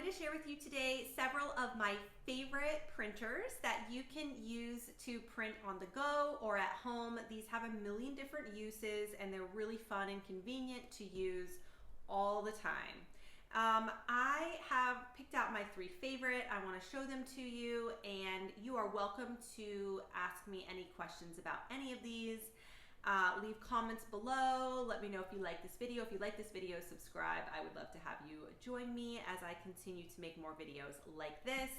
wanted to share with you today several of my favorite printers that you can use to print on the go or at home. These have a million different uses and they're really fun and convenient to use all the time. I have picked out my three favorite. I want to show them to you, and you are welcome to ask me any questions about any of these. Leave comments below. Let me know if you like this video. If you like this video, subscribe. I would love to have you join me as I continue to make more videos like this.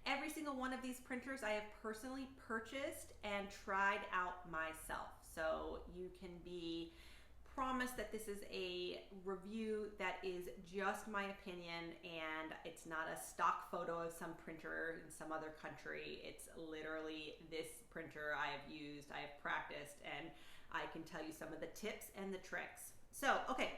Every single one of these printers I have personally purchased and tried out myself. So you can be promised that this is a review that is just my opinion and it's not a stock photo of some printer in some other country. It's literally this printer I have used, I have practiced, and I can tell you some of the tips and the tricks. So, okay,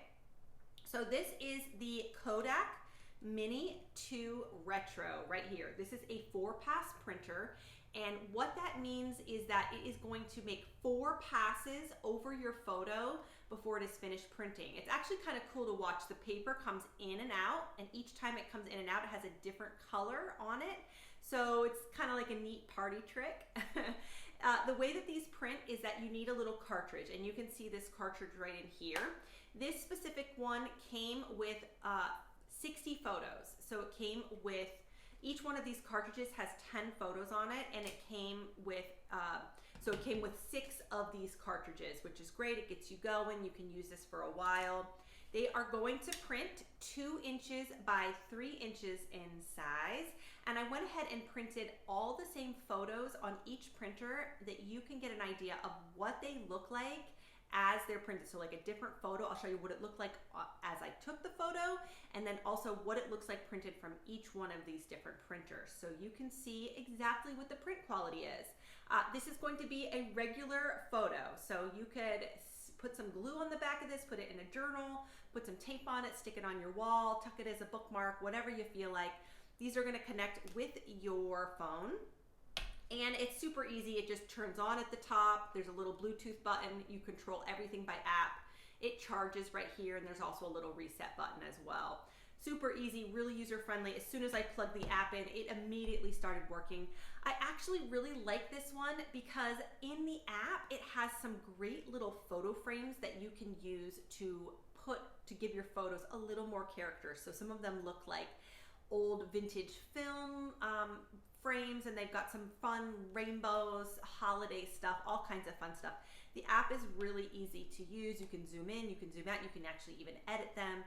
so this is the Kodak Mini 2 Retro right here. This is a 4-pass printer, and what that means is that it is going to make 4 passes over your photo before it is finished printing. It's actually kind of cool to watch. The paper comes in and out, and each time it comes in and out, it has a different color on it. So it's kind of like a neat party trick. The way that these print is that you need a little cartridge, and you can see this cartridge right in here. This specific one came with 60 photos. So it came with, each one of these cartridges has 10 photos on it, and it came with, so it came with 6 of these cartridges, which is great. It gets you going. You can use this for a while. They are going to print 2 inches by 3 inches in size. And I went ahead and printed all the same photos on each printer that you can get an idea of what they look like as they're printed. So like a different photo, I'll show you what it looked like as I took the photo, and then also what it looks like printed from each one of these different printers. So you can see exactly what the print quality is. This is going to be a regular photo. So you could put some glue on the back of this, put it in a journal, put some tape on it, stick it on your wall, tuck it as a bookmark, whatever you feel like. These are going to connect with your phone, and it's super easy. It just turns on at the top. There's a little Bluetooth button. You control everything by app. It charges right here, and there's also a little reset button as well. Super easy, really user-friendly. As soon as I plugged the app in, it immediately started working. I actually really like this one because in the app, it has some great little photo frames that you can use to give your photos a little more character. So some of them look like old vintage film frames, and they've got some fun rainbows, holiday stuff, all kinds of fun stuff. The app is really easy to use. You can zoom in, you can zoom out, you can actually even edit them.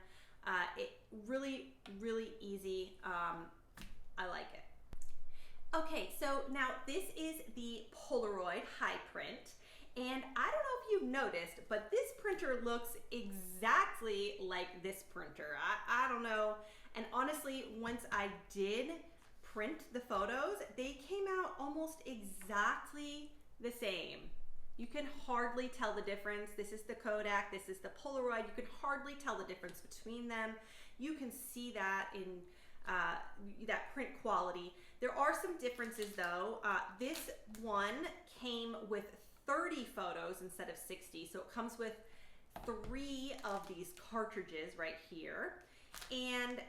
It really, really easy. I like it. Okay, so now this is the Polaroid Hi-Print. And I don't know if you've noticed, but this printer looks exactly like this printer. I don't know. And honestly, once I did print the photos, they came out almost exactly the same. You can hardly tell the difference. This is the Kodak, this is the Polaroid. You can hardly tell the difference between them. You can see that in that print quality. There are some differences though. This one came with 30 photos instead of 60. So it comes with 3 of these cartridges right here. And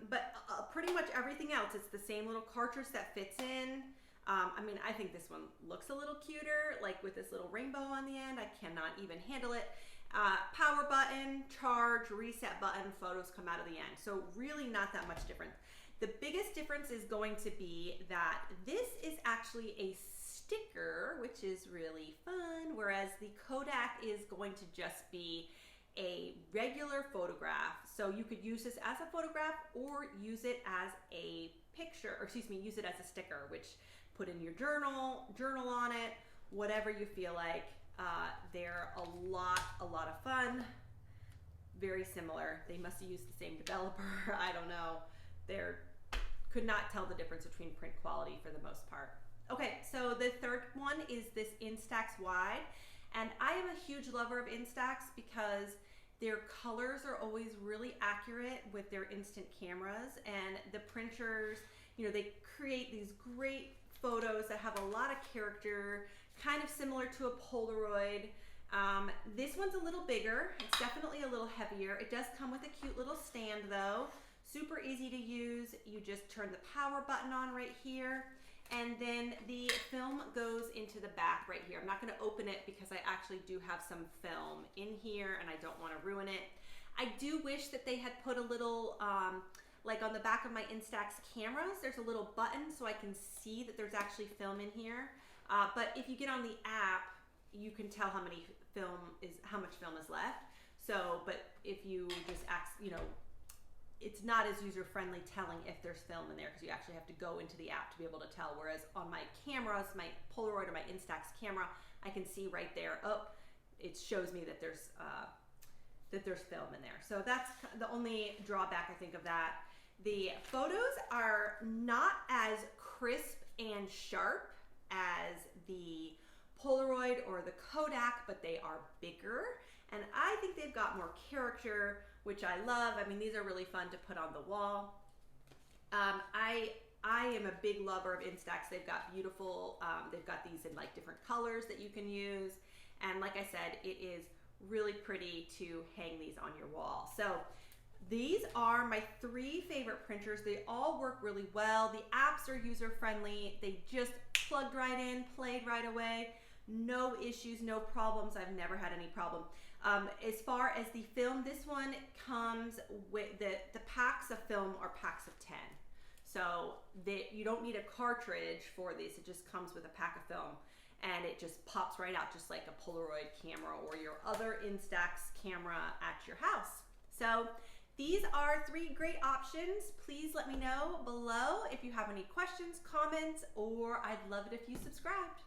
but pretty much everything else, it's the same little cartridge that fits in. I mean, I think this one looks a little cuter, like with this little rainbow on the end. I cannot even handle it. Power button, charge, reset button, photos come out of the end. So really not that much difference. The biggest difference is going to be that this is actually a sticker, which is really fun, whereas the Kodak is going to just be a regular photograph. So you could use this as a photograph or use it as a picture, or excuse me, use it as a sticker, which put in your journal on it, whatever you feel like. They're a lot of fun. Very similar. They must have used the same developer. I don't know. Could not tell the difference between print quality for the most part. Okay, so the third one is this Instax Wide. And I am a huge lover of Instax because their colors are always really accurate with their instant cameras, and the printers, you know, they create these great photos that have a lot of character, kind of similar to a Polaroid. This one's a little bigger. It's definitely a little heavier. It does come with a cute little stand though. super easy to use. You just turn the power button on right here, and then the film goes into the back right here. I'm not gonna open it because I actually do have some film in here and I don't wanna ruin it. I do wish that they had put a little, like on the back of my Instax cameras, there's a little button so I can see that there's actually film in here. But if you get on the app, you can tell how much film is left. So, but if you just ask, it's not as user-friendly telling if there's film in there because you actually have to go into the app to be able to tell. Whereas on my cameras, my Polaroid or my Instax camera, I can see right there, it shows me that there's film in there. So that's the only drawback I think of that. The photos are not as crisp and sharp as the Polaroid or the Kodak, but they are bigger. And I think they've got more character, which I love. I mean, these are really fun to put on the wall. I am a big lover of Instax. They've got beautiful, they've got these in like different colors that you can use. And like I said, it is really pretty to hang these on your wall. So these are my 3 favorite printers. They all work really well. The apps are user-friendly. They just plugged right in, played right away. No issues, no problems. I've never had any problem. As far as the film, this one comes with the packs of film are packs of 10. So you don't need a cartridge for these. It just comes with a pack of film and it just pops right out just like a Polaroid camera or your other Instax camera at your house. So these are 3 great options. Please let me know below if you have any questions, comments, or I'd love it if you subscribed.